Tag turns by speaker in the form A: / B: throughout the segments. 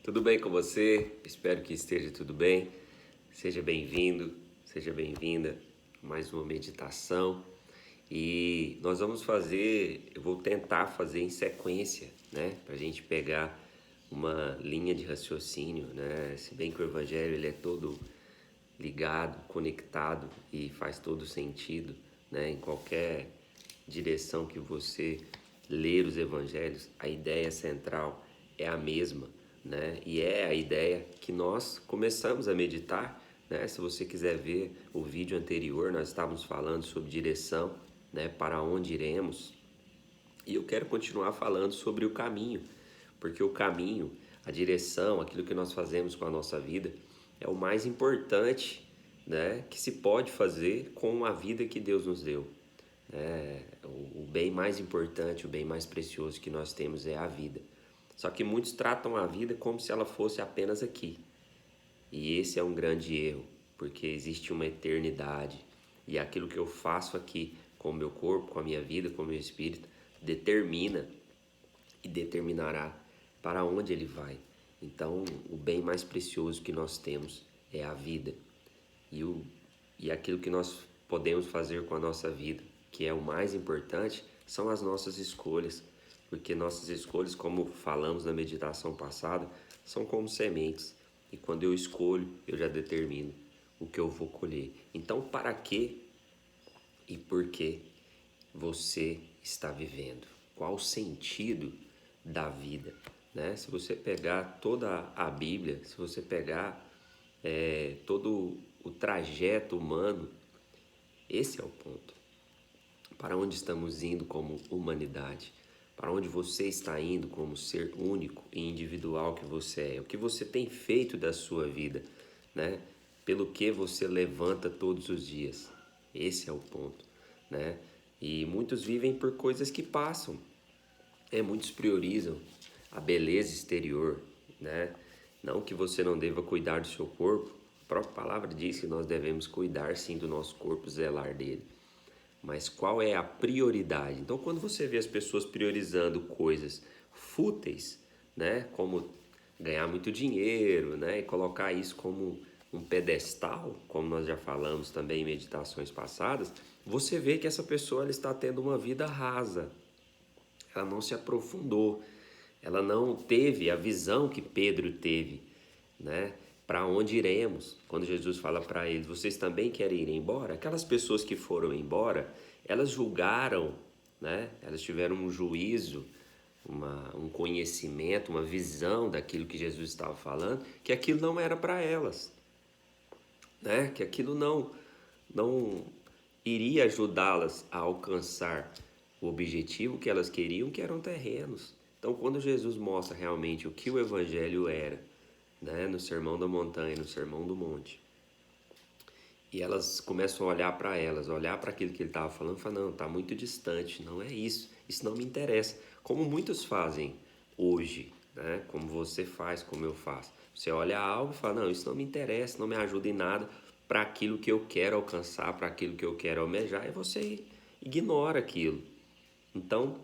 A: Tudo bem com você? Espero que esteja tudo bem. Seja bem-vindo, seja bem-vinda a mais uma meditação. E nós vamos fazer, eu vou tentar fazer em sequência, né? Para a gente pegar uma linha de raciocínio, né? Se bem que o Evangelho ele é todo ligado, conectado e faz todo sentido, né? Em qualquer direção que você ler os evangelhos, a ideia central é a mesma, né? E é a ideia que nós começamos a meditar, né? Se você quiser ver o vídeo anterior, nós estávamos falando sobre direção, né? Para onde iremos. E eu quero continuar falando sobre o caminho, porque o caminho, a direção, aquilo que nós fazemos com a nossa vida, é o mais importante, né, que se pode fazer com a vida que Deus nos deu. O bem mais importante, o bem mais precioso que nós temos é a vida. Só que muitos tratam a vida como se ela fosse apenas aqui. E esse é um grande erro, porque existe uma eternidade. E aquilo que eu faço aqui com o meu corpo, com a minha vida, com o meu espírito, determina e determinará para onde ele vai. Então, o bem mais precioso que nós temos é a vida. E aquilo que nós podemos fazer com a nossa vida, que é o mais importante, são as nossas escolhas. Porque nossas escolhas, como falamos na meditação passada, são como sementes. E quando eu escolho, eu já determino o que eu vou colher. Então, para que e por que você está vivendo? Qual o sentido da vida? Né? Se você pegar toda a Bíblia, se você pegar todo o trajeto humano, esse é o ponto. Para onde estamos indo como humanidade? Para onde você está indo como ser único e individual que você é? O que você tem feito da sua vida, né? Pelo que você levanta todos os dias? Esse é o ponto, né? E muitos vivem por coisas que passam. Muitos priorizam a beleza exterior, né? Não que você não deva cuidar do seu corpo. A própria palavra diz que nós devemos cuidar sim do nosso corpo, zelar dele. Mas qual é a prioridade? Então, quando você vê as pessoas priorizando coisas fúteis, né, como ganhar muito dinheiro, né, e colocar isso como um pedestal, como nós já falamos também em meditações passadas, você vê que essa pessoa ela está tendo uma vida rasa. Ela não se aprofundou, ela não teve a visão que Pedro teve, né? Para onde iremos? Quando Jesus fala para eles, vocês também querem ir embora? Aquelas pessoas que foram embora, elas julgaram, né? Elas tiveram um juízo, um conhecimento, uma visão daquilo que Jesus estava falando, que aquilo não era para elas, né? Que aquilo não iria ajudá-las a alcançar o objetivo que elas queriam, que eram terrenos. Então, quando Jesus mostra realmente o que o Evangelho era, né, no Sermão da Montanha, no Sermão do Monte, e elas começam a olhar para elas, olhar para aquilo que ele estava falando, e falam, não, está muito distante, não é isso não me interessa. Como muitos fazem hoje, né, como você faz, como eu faço. Você olha algo e fala, não, isso não me interessa, não me ajuda em nada para aquilo que eu quero alcançar, para aquilo que eu quero almejar, e você ignora aquilo. Então,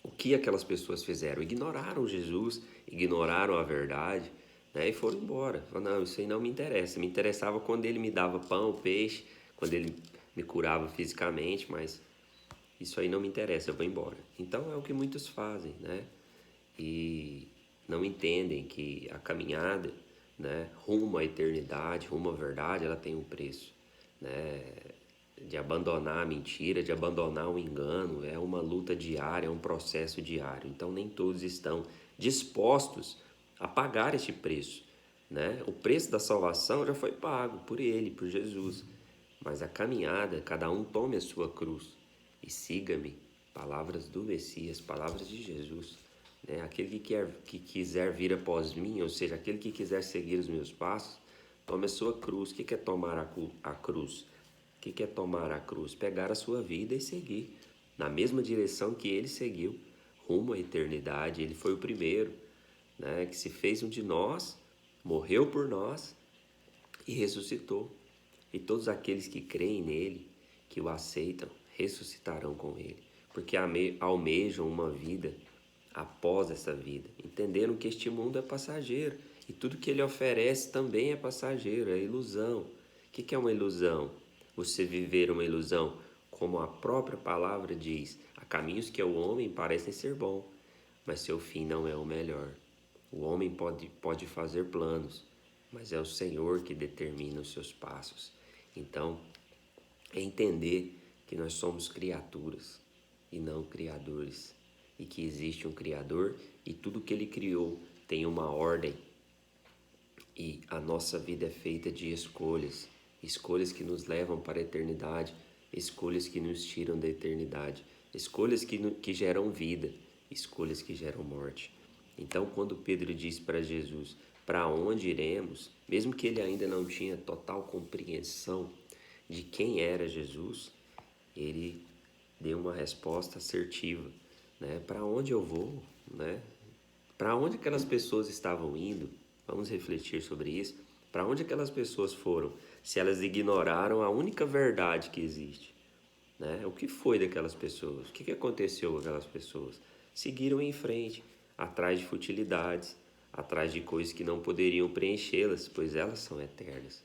A: o que aquelas pessoas fizeram? Ignoraram Jesus, ignoraram a verdade, né? E foram embora. Falaram, não, isso aí não me interessa. Me interessava quando ele me dava pão, peixe, quando ele me curava fisicamente, mas isso aí não me interessa, eu vou embora. Então é o que muitos fazem, né? E não entendem que a caminhada, né, rumo à eternidade, rumo à verdade, ela tem um preço, né? De abandonar a mentira, de abandonar o engano, é uma luta diária, é um processo diário. Então nem todos estão dispostos a pagar este preço, né? O preço da salvação já foi pago por ele, por Jesus. Mas a caminhada, cada um tome a sua cruz e siga-me. Palavras do Messias, palavras de Jesus. Né? Aquele que quiser vir após mim, ou seja, aquele que quiser seguir os meus passos, tome a sua cruz. O que é tomar a cruz? O que é tomar a cruz? Pegar a sua vida e seguir na mesma direção que ele seguiu, rumo à eternidade. Ele foi o primeiro, né, que se fez um de nós, morreu por nós e ressuscitou. E todos aqueles que creem nele, que o aceitam, ressuscitarão com ele, porque almejam uma vida após essa vida, entendendo que este mundo é passageiro e tudo que ele oferece também é passageiro, é ilusão. O que é uma ilusão? Você viver uma ilusão, como a própria palavra diz, há caminhos que ao homem parecem ser bons, mas seu fim não é o melhor. O homem pode fazer planos, mas é o Senhor que determina os seus passos. Então, é entender que nós somos criaturas e não criadores, e que existe um Criador e tudo que Ele criou tem uma ordem, e a nossa vida é feita de escolhas, escolhas que nos levam para a eternidade, escolhas que nos tiram da eternidade, escolhas que geram vida, escolhas que geram morte. Então, quando Pedro diz para Jesus, para onde iremos, mesmo que ele ainda não tinha total compreensão de quem era Jesus, ele deu uma resposta assertiva, né? Para onde eu vou, né? Para onde aquelas pessoas estavam indo? Vamos refletir sobre isso. Para onde aquelas pessoas foram? Se elas ignoraram a única verdade que existe, né? O que foi daquelas pessoas? O que aconteceu com aquelas pessoas? Seguiram em frente, atrás de futilidades, atrás de coisas que não poderiam preenchê-las, pois elas são eternas.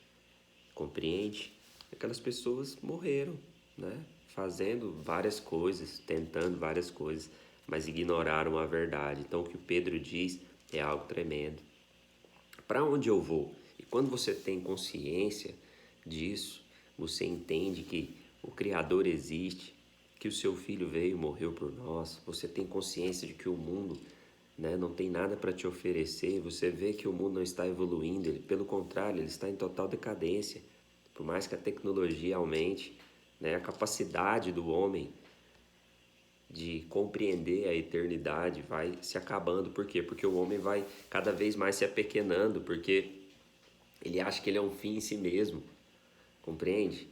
A: Compreende? Aquelas pessoas morreram, né? Fazendo várias coisas, tentando várias coisas, mas ignoraram a verdade. Então, o que o Pedro diz é algo tremendo. Para onde eu vou? E quando você tem consciência disso, você entende que o Criador existe, que o seu Filho veio e morreu por nós, você tem consciência de que o mundo, né, não tem nada para te oferecer, você vê que o mundo não está evoluindo, pelo contrário, ele está em total decadência. Por mais que a tecnologia aumente, né, a capacidade do homem de compreender a eternidade vai se acabando. Por quê? Porque o homem vai cada vez mais se apequenando, porque ele acha que ele é um fim em si mesmo, compreende?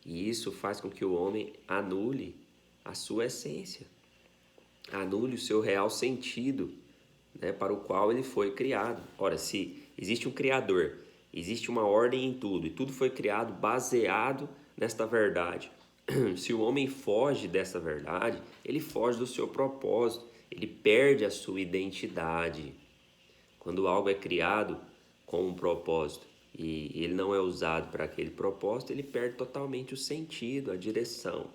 A: E isso faz com que o homem anule a sua essência, anule o seu real sentido, né, para o qual ele foi criado. Ora, se existe um Criador, existe uma ordem em tudo, e tudo foi criado baseado nesta verdade. Se o homem foge dessa verdade, ele foge do seu propósito, ele perde a sua identidade. Quando algo é criado com um propósito e ele não é usado para aquele propósito, ele perde totalmente o sentido, a direção,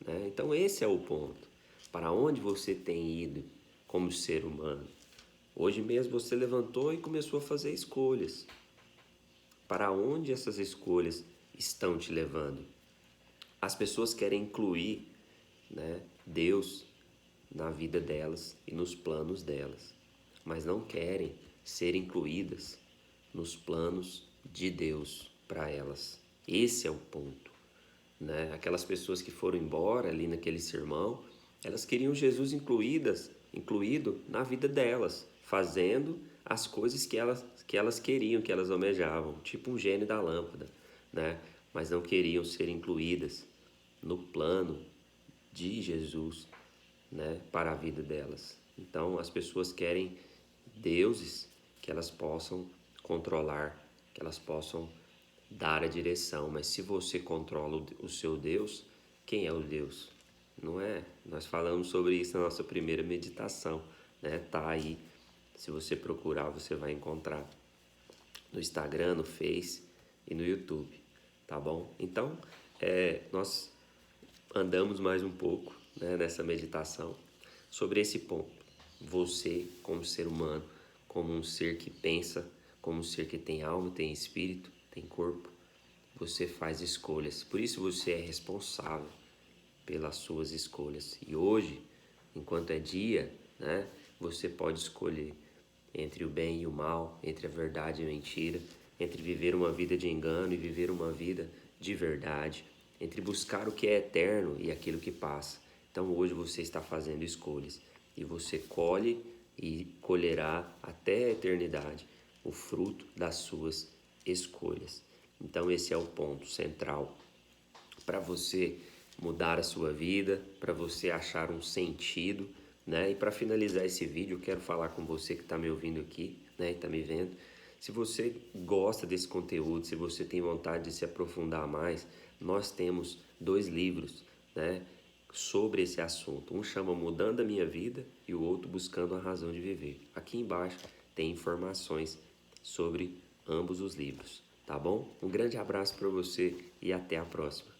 A: né? Então esse é o ponto. Para onde você tem ido como ser humano? Hoje mesmo você levantou e começou a fazer escolhas. Para onde essas escolhas estão te levando? As pessoas querem incluir, né, Deus na vida delas e nos planos delas, mas não querem ser incluídas nos planos de Deus para elas. Esse é o ponto, né? Aquelas pessoas que foram embora ali naquele sermão, elas queriam Jesus incluído na vida delas, fazendo as coisas que elas queriam, que elas almejavam, tipo um gênio da lâmpada, né? Mas não queriam ser incluídas no plano de Jesus, né, para a vida delas. Então, as pessoas querem deuses que elas possam controlar, que elas possam dar a direção, mas se você controla o seu Deus, quem é o Deus? Não é? Nós falamos sobre isso na nossa primeira meditação, né? Tá aí. Se você procurar, você vai encontrar no Instagram, no Face e no YouTube, tá bom? Então, nós andamos mais um pouco, né, nessa meditação sobre esse ponto. Você, como ser humano, como um ser que pensa, como um ser que tem alma, tem espírito, tem corpo, você faz escolhas. Por isso você é responsável pelas suas escolhas. E hoje, enquanto é dia, né, você pode escolher entre o bem e o mal, entre a verdade e a mentira, entre viver uma vida de engano e viver uma vida de verdade, entre buscar o que é eterno e aquilo que passa. Então hoje você está fazendo escolhas e você colhe e colherá até a eternidade o fruto das suas escolhas. Então esse é o ponto central para você mudar a sua vida, para você achar um sentido, né? E para finalizar esse vídeo, eu quero falar com você que está me ouvindo aqui, né? E está me vendo. Se você gosta desse conteúdo, se você tem vontade de se aprofundar mais, nós temos 2 livros, né? sobre esse assunto. Um chama Mudando a Minha Vida e o outro Buscando a Razão de Viver. Aqui embaixo tem informações sobre ambos os livros, tá bom? Um grande abraço para você e até a próxima.